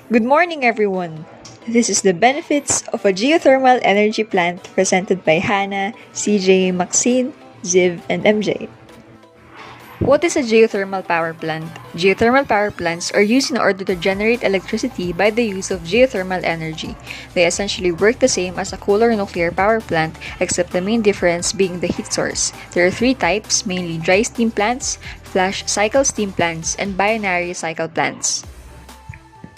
Good morning, everyone. This is the benefits of a geothermal energy plant presented by Hannah, CJ, Maxine, Ziv, and MJ. What is a geothermal power plant? Geothermal power plants are used in order to generate electricity by the use of geothermal energy. They essentially work the same as a coal or nuclear power plant, except the main difference being the heat source. There are three types, mainly dry steam plants, flash cycle steam plants, and binary cycle plants.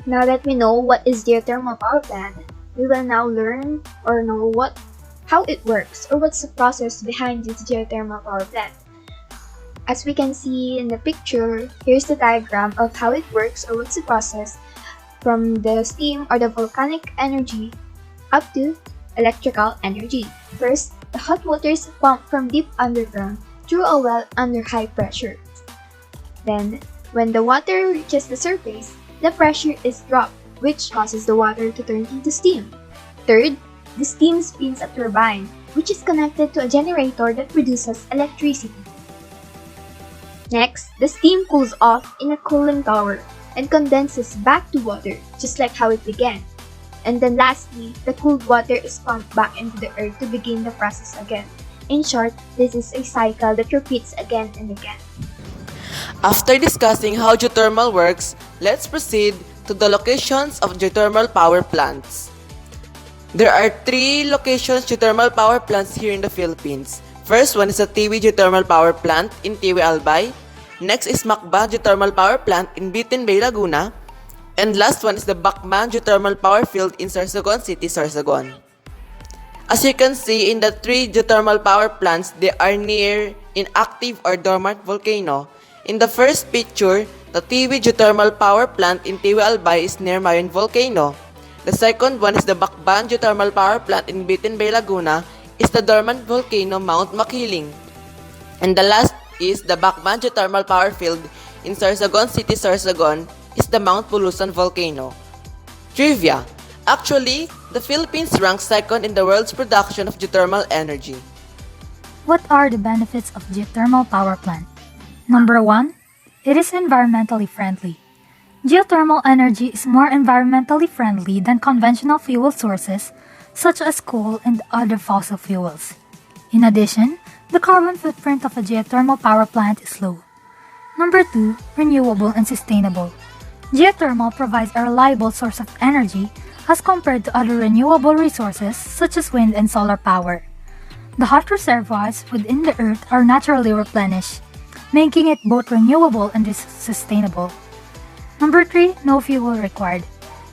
Now that we know what is geothermal power plant, we will now learn or know how it works or what's the process behind this geothermal power plant. As we can see in the picture, here's the diagram of how it works or what's the process from the steam or the volcanic energy up to electrical energy. First, the hot water is pumped from deep underground through a well under high pressure. Then, when the water reaches the surface, the pressure is dropped, which causes the water to turn into steam. Third, the steam spins a turbine, which is connected to a generator that produces electricity. Next, the steam cools off in a cooling tower and condenses back to water, just like how it began. And then lastly, the cooled water is pumped back into the earth to begin the process again. In short, this is a cycle that repeats again and again. After discussing how geothermal works, let's proceed to the locations of geothermal power plants. There are three locations geothermal power plants here in the Philippines. First one is the Tiwi Geothermal Power Plant in Tiwi, Albay. Next is Macba Geothermal Power Plant in Bitin Bay, Laguna. And last one is the Bacman Geothermal Power Field in Sorsogon City, Sorsogon. As you can see in the three geothermal power plants, they are near inactive or dormant volcano. In the first picture, the Tiwi Geothermal Power Plant in Tiwi, Albay is near Mayon Volcano. The second one is the Bacban Geothermal Power Plant in Bitin Bay, Laguna, is the dormant volcano Mount Makiling. And the last is the Bacban Geothermal Power Field in Sorsogon City, Sorsogon, is the Mount Bulusan Volcano. Trivia: actually, the Philippines ranks second in the world's production of geothermal energy. What are the benefits of geothermal power plant? Number 1, it is environmentally friendly. Geothermal energy is more environmentally friendly than conventional fuel sources such as coal and other fossil fuels. In addition, the carbon footprint of a geothermal power plant is low. Number 2, renewable and sustainable. Geothermal provides a reliable source of energy as compared to other renewable resources such as wind and solar power. The hot reservoirs within the earth are naturally replenished, making it both renewable and sustainable. Number 3, no fuel required.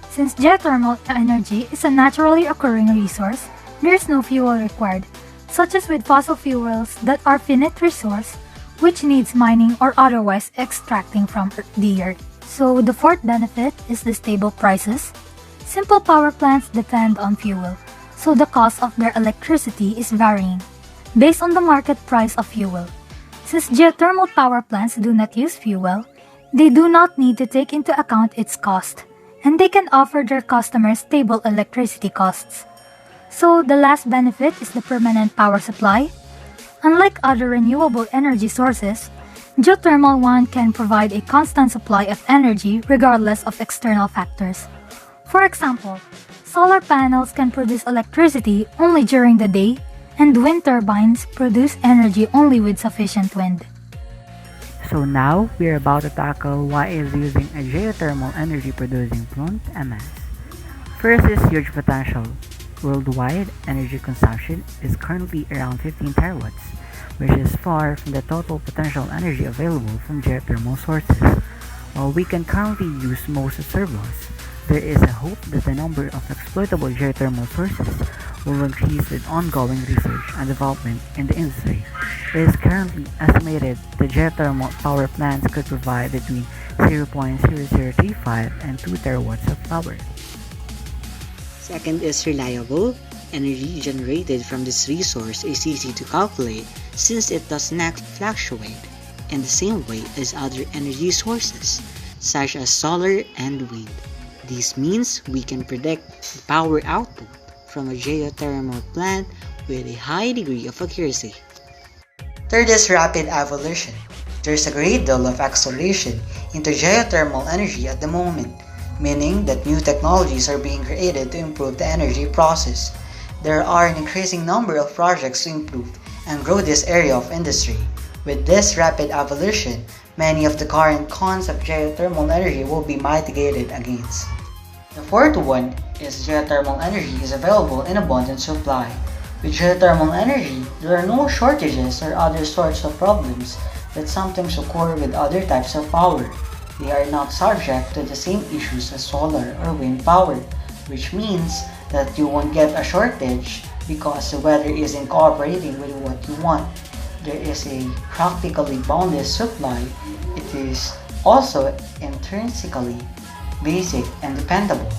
Since geothermal energy is a naturally occurring resource, there is no fuel required, such as with fossil fuels that are finite resource, which needs mining or otherwise extracting from the earth. So the fourth benefit is the stable prices. Simple power plants depend on fuel, so the cost of their electricity is varying based on the market price of fuel. Since geothermal power plants do not use fuel, they do not need to take into account its cost, and they can offer their customers stable electricity costs. So the last benefit is the permanent power supply. Unlike other renewable energy sources, geothermal one can provide a constant supply of energy regardless of external factors. For example, solar panels can produce electricity only during the day, and wind turbines produce energy only with sufficient wind. So now, we're about to tackle why is using a geothermal energy producing plant MS. First is huge potential. Worldwide energy consumption is currently around 15 terawatts, which is far from the total potential energy available from geothermal sources. While we can currently use most surplus, there is a hope that the number of exploitable geothermal sources will increase with ongoing research and development in the industry. It is currently estimated that geothermal power plants could provide between 0.0035 and 2 terawatts of power. Second is reliable. Energy generated from this resource is easy to calculate since it does not fluctuate in the same way as other energy sources, such as solar and wind. This means we can predict the power output from a geothermal plant with a high degree of accuracy. Third is rapid evolution. There's a great deal of acceleration into geothermal energy at the moment. meaning that new technologies are being created to improve the energy process. There are an increasing number of projects to improve and grow this area of industry. With this rapid evolution, many of the current cons of geothermal energy will be mitigated against. The fourth one is geothermal energy is available in abundant supply. With geothermal energy, there are no shortages or other sorts of problems that sometimes occur with other types of power. They are not subject to the same issues as solar or wind power, which means that you won't get a shortage because the weather isn't cooperating with what you want. There is a practically boundless supply. It is also intrinsically basic and dependable.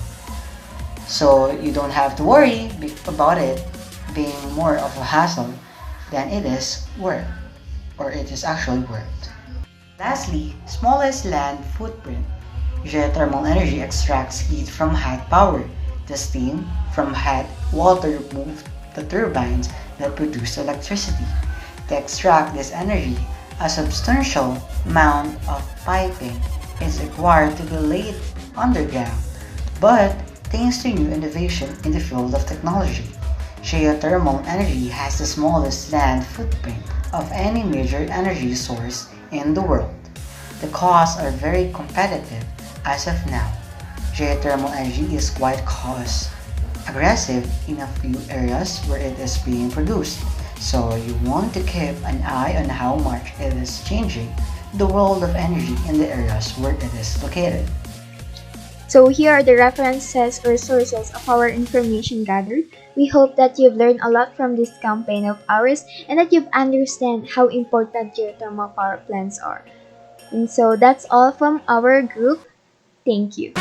So you don't have to worry about it being more of a hassle than it is worth, or it is actually worth. Lastly, smallest land footprint. Geothermal energy extracts heat from hot power. The steam from hot water moves the turbines that produce electricity. To extract this energy, a substantial amount of piping is required to be laid underground. But thanks to new innovation in the field of technology, geothermal energy has the smallest land footprint of any major energy source in the world. The costs are very competitive as of now. Geothermal energy is quite cost aggressive in a few areas where it is being produced, so you want to keep an eye on how much it is changing the world of energy in the areas where it is located. So here are the references or sources of our information gathered. We hope that you've learned a lot from this campaign of ours and that you've understand how important geothermal power plants are. And so that's all from our group. Thank you.